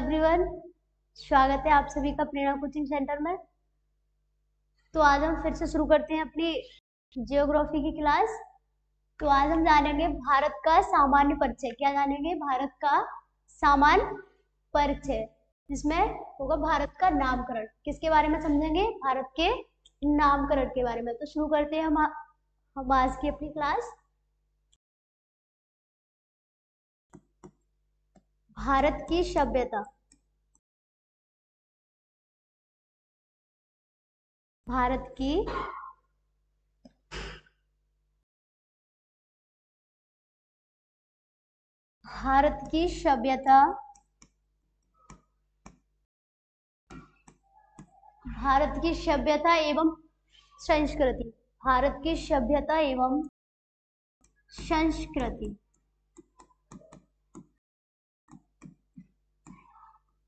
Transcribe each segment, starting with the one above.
Everyone, स्वागत है आप सभी का प्रेरणा कोचिंग सेंटर में। तो आज हम फिर से शुरू करते हैं अपनी जियोग्राफी की क्लास। तो आज हम जानेंगे भारत का सामान्य परिचय। क्या जानेंगे? भारत का सामान्य परिचय, जिसमें होगा भारत का नामकरण। किसके बारे में समझेंगे? भारत के नामकरण के बारे में। तो शुरू करते हैं हम आज की अपनी क्लास। भारत की सभ्यता। भारत की सभ्यता, भारत की सभ्यता एवं संस्कृति। भारत की सभ्यता एवं संस्कृति।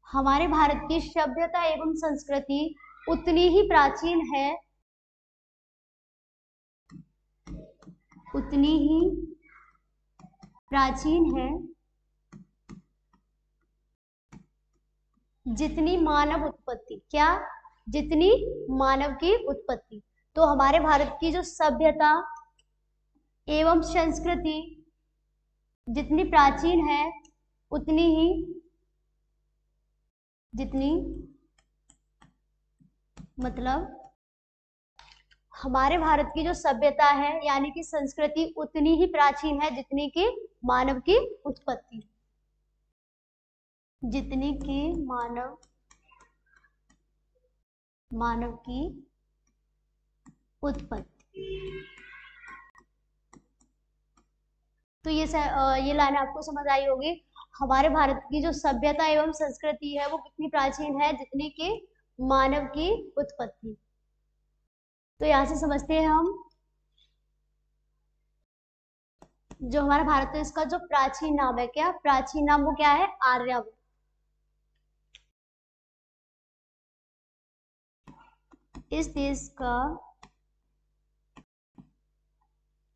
हमारे भारत की सभ्यता एवं संस्कृति उतनी ही प्राचीन है, उतनी ही प्राचीन है जितनी मानव उत्पत्ति। क्या? जितनी मानव की उत्पत्ति। तो हमारे भारत की जो सभ्यता एवं संस्कृति जितनी प्राचीन है, उतनी ही, जितनी मतलब हमारे भारत की जो सभ्यता है यानी कि संस्कृति उतनी ही प्राचीन है जितनी की मानव की उत्पत्ति। जितनी की मानव की उत्पत्ति। तो ये लाइन आपको समझ आई होगी। हमारे भारत की जो सभ्यता एवं संस्कृति है वो कितनी प्राचीन है जितनी की मानव की उत्पत्ति। तो यहाँ से समझते हैं हम जो हमारा भारत है इसका जो प्राचीन नाम है, क्या प्राचीन नाम वो क्या है? आर्यावर्त। इस देश का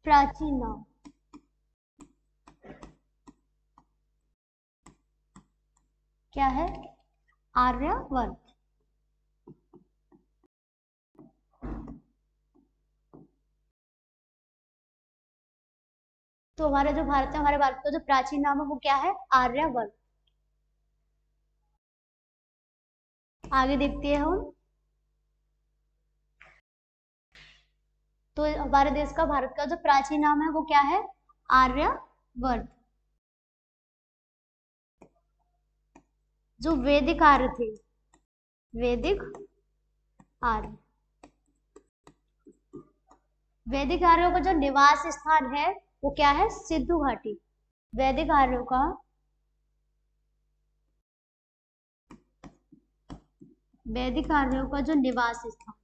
प्राचीन नाम क्या है? आर्यावर्त। तो हमारा जो भारत है, हमारे भारत का जो प्राचीन नाम है वो क्या है? आर्यावर्त। आगे देखते हैं हम। तो हमारे देश का, भारत का जो प्राचीन नाम है वो क्या है? आर्यावर्त। जो वैदिक आर्य थे, वैदिक आर्य, वैदिक आर्यों का जो निवास स्थान है वो क्या है? सिंधु घाटी। वैदिक आर्यों का जो निवास स्थान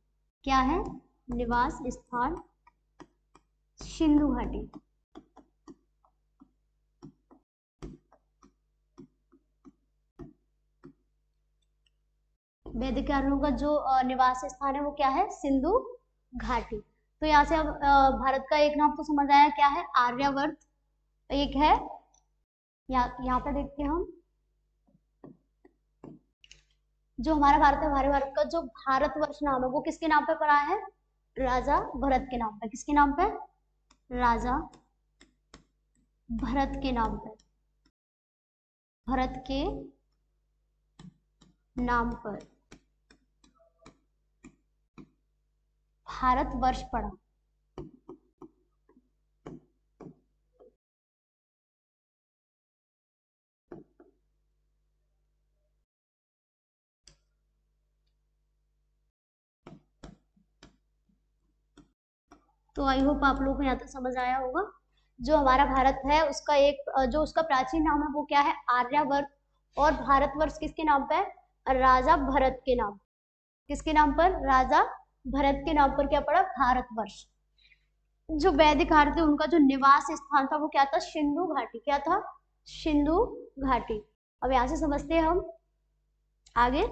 क्या है? निवास स्थान सिंधु घाटी। वैदिक आर्यों का जो निवास स्थान है वो क्या है? सिंधु घाटी। तो यहाँ से अब भारत का एक नाम तो समझ आया, क्या है? आर्यावर्त एक है। यहाँ पे देखते हैं हम जो हमारा भारत है, हमारे भारत का जो भारतवर्ष नाम है वो किसके नाम पे पड़ा है? राजा भरत के नाम पे। किसके नाम पे? राजा भरत के नाम पे। भरत के नाम पर भारतवर्ष पड़ा। तो आई होप आप लोगों को यहाँ तक समझ आया होगा। जो हमारा भारत है उसका जो उसका प्राचीन नाम है वो क्या है? आर्यावर्त। और भारतवर्ष किसके नाम पे है? राजा भरत के नाम। किसके नाम पर? राजा भरत के नाम पर क्या पड़ा? भारतवर्ष। जो वैदिक आर्य थे उनका जो निवास स्थान था वो क्या था? सिंधु घाटी। क्या था? सिंधु घाटी। अब यहाँ से समझते हैं हम आगे।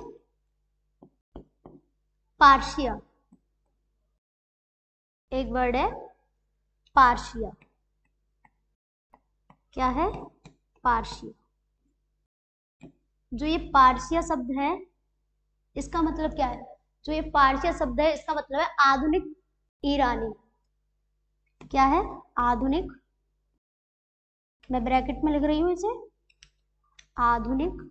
पार्शिया, एक वर्ड है पार्शिया। क्या है? पार्शिया। जो ये पारसिया शब्द है इसका मतलब क्या है? जो ये पारसिया शब्द है इसका मतलब है आधुनिक ईरानी। क्या है? आधुनिक, मैं ब्रैकेट में लिख रही हूँ इसे, आधुनिक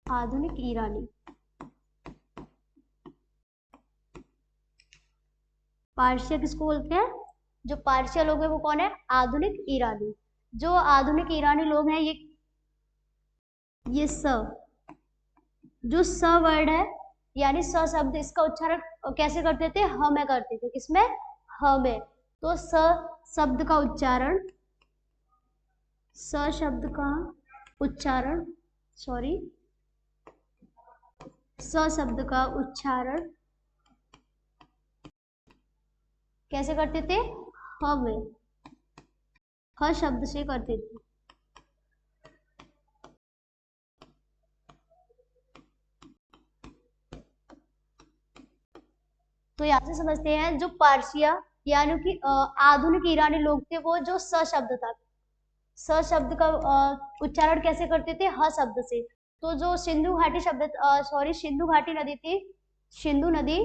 आधुनिक ईरानी। पारसिया किसको बोलते हैं? जो पारसिया लोग हैं वो कौन है? आधुनिक ईरानी। जो आधुनिक ईरानी लोग हैं ये जो स वर्ड है यानी स शब्द, इसका उच्चारण कैसे करते थे? ह में करते थे। किसमें? ह में। तो स शब्द का उच्चारण, स शब्द का उच्चारण, सॉरी, स शब्द का उच्चारण कैसे करते थे? ह में, ह शब्द से करते थे। तो यहाँ से समझते हैं जो पारसिया यानी कि आधुनिक ईरानी लोग थे वो जो स शब्द था, स शब्द का उच्चारण कैसे करते थे? ह शब्द से। तो जो सिंधु घाटी शब्द, सॉरी, सिंधु घाटी नदी थी, सिंधु नदी,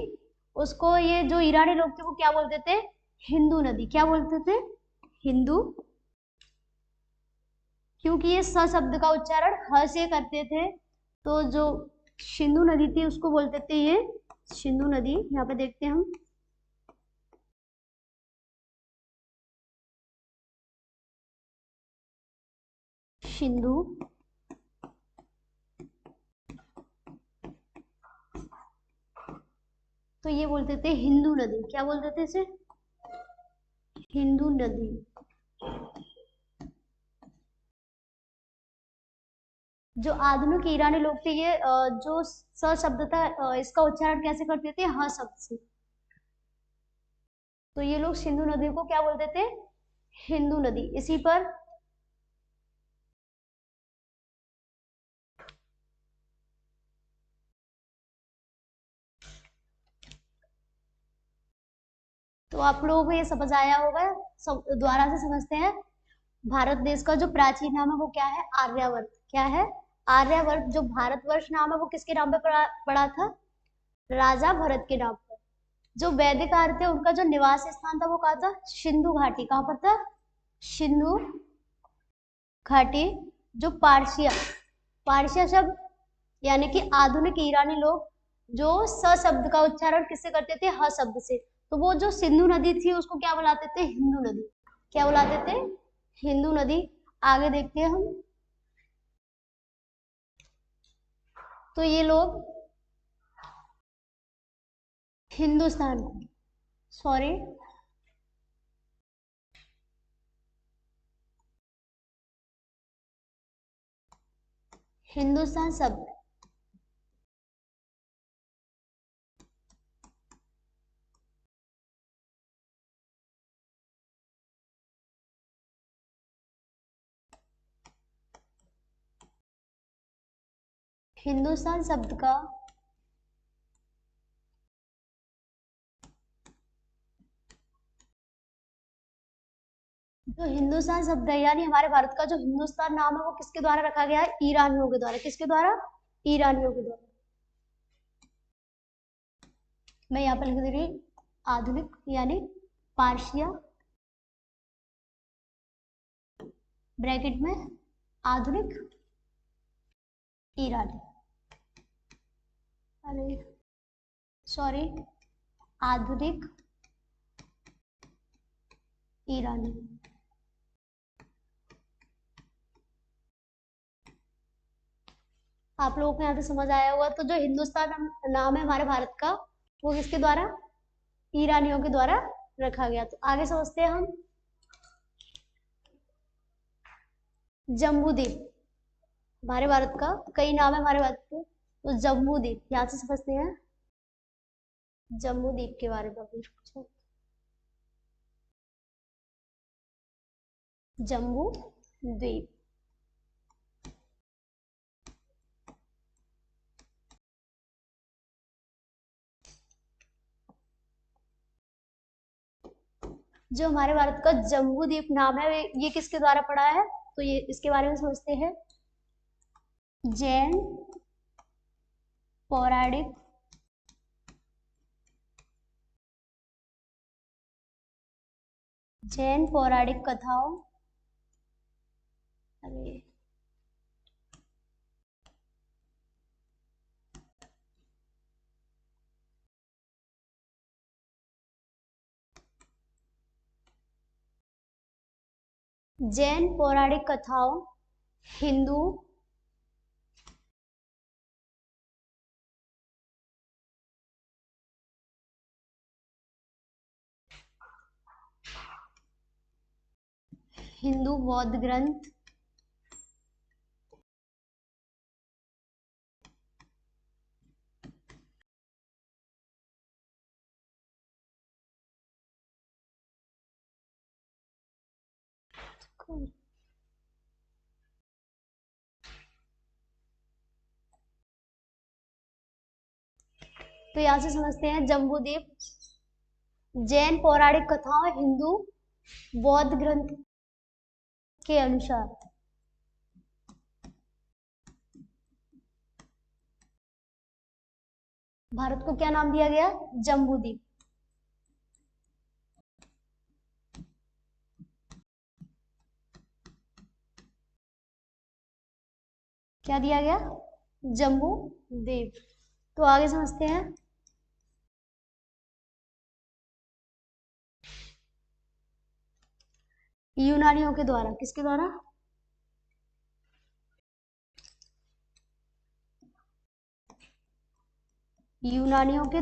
उसको ये जो ईरानी लोग थे वो क्या बोलते थे? हिंदू नदी। क्या बोलते थे? हिंदू। क्योंकि ये स शब्द का उच्चारण ह से करते थे, तो जो सिंधु नदी थी उसको बोलते थे ये सिंधु नदी। यहाँ पे देखते हैं हम, सिंधु, तो ये बोलते थे हिंदू नदी। क्या बोलते थे इसे? हिंदू नदी। जो आधुनिक ईरानी लोग थे ये जो स शब्द था इसका उच्चारण कैसे करते थे? ह शब्द से। तो ये लोग सिंधु नदी को क्या बोलते थे? हिंदू नदी। इसी पर तो आप लोगों को ये समझ आया होगा। सब दोबारा से समझते हैं। भारत देश का जो प्राचीन नाम है वो क्या है? आर्यावर्त। क्या है? आर्यावर्त। जो भारतवर्ष नाम है वो किसके नाम पे पड़ा था? राजा भरत के नाम पर। जो वैदिक आर्य थे उनका जो निवास स्थान था वो कहाँ था? सिंधु घाटी। कहाँ पर था? सिंधु घाटी। जो पारसिया, पारसिया शब्द यानी कि आधुनिक ईरानी लोग जो स शब्द का उच्चारण किससे करते थे? ह शब्द से। तो वो जो सिंधु नदी थी उसको क्या बुलाते थे? हिंदू नदी। क्या बुलाते थे? हिंदू नदी। आगे देखते हैं हम। तो ये लोग हिंदुस्तान, सॉरी, हिंदुस्तान शब्द हिंदुस्तान शब्द का जो हिंदुस्तान शब्द है यानी हमारे भारत का जो हिंदुस्तान नाम है वो किसके द्वारा रखा गया है? ईरानियों के द्वारा। किसके द्वारा? ईरानियों के द्वारा। मैं यहाँ पर लिख दे रही आधुनिक यानी पारसिया, ब्रैकेट में आधुनिक ईरानी, अरे सॉरी, आधुनिक ईरानी। आप लोगों को यहाँ पे समझ आया होगा। तो जो हिंदुस्तान नाम है हमारे भारत का वो किसके द्वारा? ईरानियों के द्वारा रखा गया। तो आगे समझते हैं हम। जम्बू द्वीप, हमारे भारत का कई नाम है हमारे भारत के, तो जम्बू द्वीप यहाँ से समझते हैं। जम्बू द्वीप के बारे में पूछो। जम्बू द्वीप, जो हमारे भारत का जम्बू द्वीप नाम है ये किसके द्वारा पड़ा है, तो ये इसके बारे में समझते हैं। जैन पौराणिक कथाओं, अरे जैन पौराणिक कथाओं, हिंदू बौद्ध ग्रंथ, तो यहां से समझते हैं जम्बूद्वीप जैन पौराणिक कथाओं, हिंदू बौद्ध ग्रंथ के अनुसार भारत को क्या नाम दिया गया, जम्बूद्वीप। क्या दिया गया, जम्बू द्वीप। तो आगे समझते हैं। यूनानियों के द्वारा, किसके द्वारा, यूनानियों के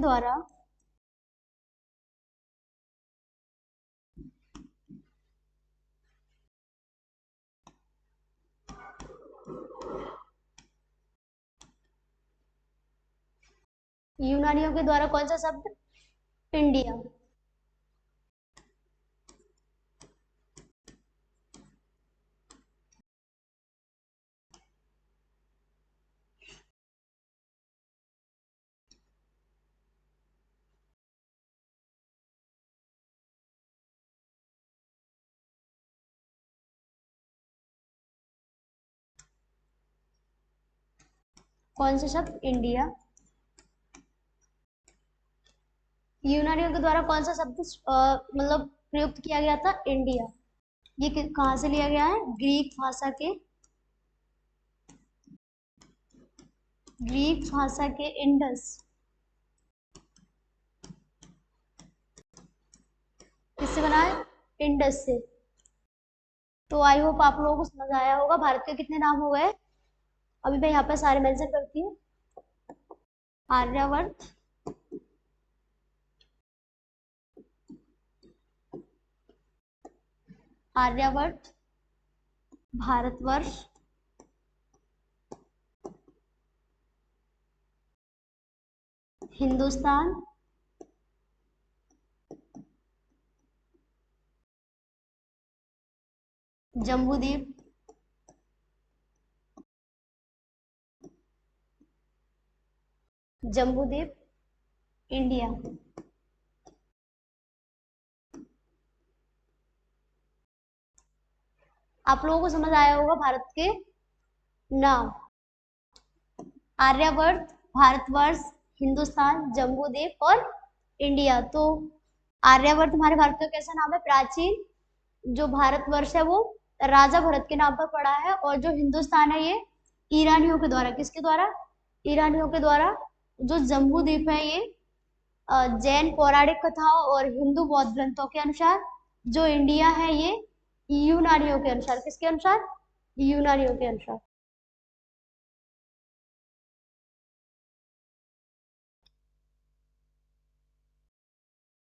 द्वारा कौन सा शब्द, इंडिया। कौन सा शब्द, इंडिया। यूनानियों के द्वारा कौन सा शब्द मतलब प्रयुक्त किया गया था, इंडिया। ये कहाँ से लिया गया है, ग्रीक भाषा के इंडस, किससे बना है, इंडस से। तो आई होप आप लोगों को समझ आया होगा। भारत के कितने नाम हो गए, अभी मैं यहाँ पे सारे मेंशन करती हूँ। आर्यवर्त, भारतवर्ष, हिंदुस्तान, जम्बूद्वीप, इंडिया। आप लोगों को समझ आया होगा भारत के नाम, आर्यवर्त, भारतवर्ष, हिंदुस्तान, जम्बूद्वीप और इंडिया। तो आर्यवर्त हमारे भारत का कैसा नाम है, प्राचीन। जो भारतवर्ष है वो राजा भरत के नाम पर पड़ा है, और जो हिंदुस्तान है ये ईरानियों के द्वारा, किसके द्वारा, ईरानियों के द्वारा। जो जम्बूद्वीप है ये जैन पौराणिक कथाओं और हिंदू बौद्ध ग्रंथों के अनुसार। जो इंडिया है ये यूनानियों के अनुसार, किसके अनुसार, यूनानियों के अनुसार।